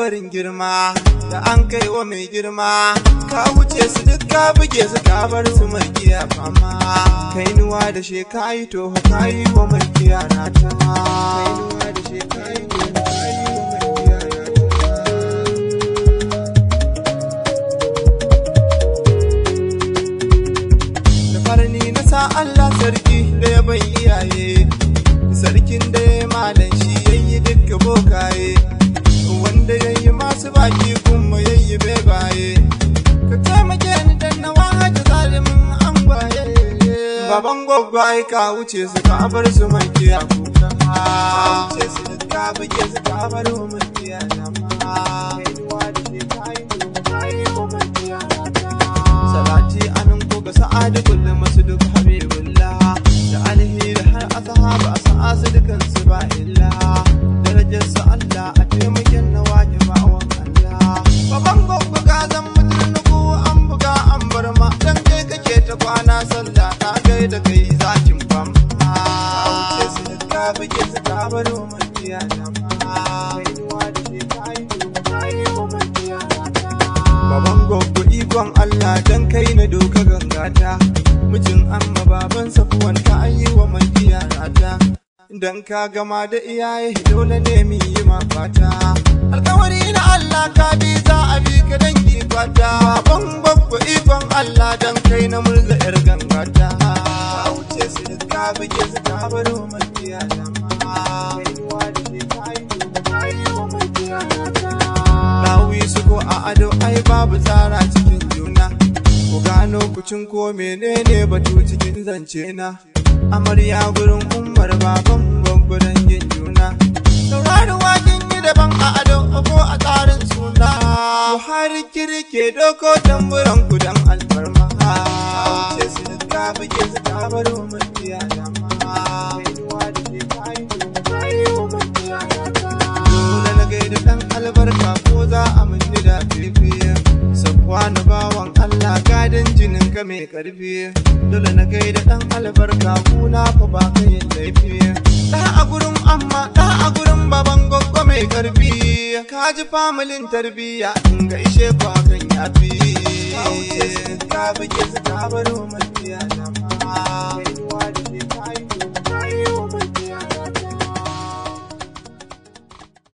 barin girma da an kai wa mai girma ka wuce su duk ka buge su ka bar su mai kiya fama kai nuwa da she kai to kai wa mai kiya rata kai nuwa da she kai to kai wa mai kiya rata da farni na sa Allah sarki da ya bai iyaye sarkin da ya malan shi yayi duk bokaye wanda yayi masu baki kuma yayi bebaye ka taimake ni dan na wahaje zalimin an baye baban goggo ai ka wuce su ka bar su mai kiya kuka wuce su ka buge su ka bar su mai kiya dama kai duwa da shi kai mai kiya salati anan ko ga sa'adu kullum masu duk habibullah da alheri har ashabu asasu dukan su ba illa darajar su Allah a taimaken na waje ba wa Allah baban goggo ka zan mutunku an buga an bar ma dan kai kake ta kwana sallah na gai da kai zakin fam wuce su ka buge su ka bar mu kiya jama'a kai duwa da shi kai mu kiya baban goggo ikon Allah dan kai na doka gangata mijin amma baban safuwan ka ayi wa mai kiya rata dan ka gama da iyaye dole ne mu yi mafata alkawari na Allah ka bi za a bi ka dangi kwata ban babba ikon Allah dan kai na murza yar gangata wuce su ka buge su ka baro makiya jama'a kai duwa da shi kai makiya dawi su ko a ado ai babu tsara cikin juna ku gano kucin ko menene batu cikin zance na amarya gurin umar baban gwangwadon yin juna saurari wakin yi daban a ado ko a tsarin suna buhari kirke doko tamburan kudan alfarma wuce su ka buge su ka baro makiya jama'a kai duwa da shi kai makiya dole na gaida dan albarka ko za a mini da fifiya sakwa na bawan Allah gadon jinin ka mai karfi dole na gaida dan albarka kuna fa ba ka yin laifi da a gurin amma da a gurin baban goggo mai karfi ka ji familin tarbiya in ga ishe ku hakan yafi ka wuce ka buge su ka baro makiya jama'a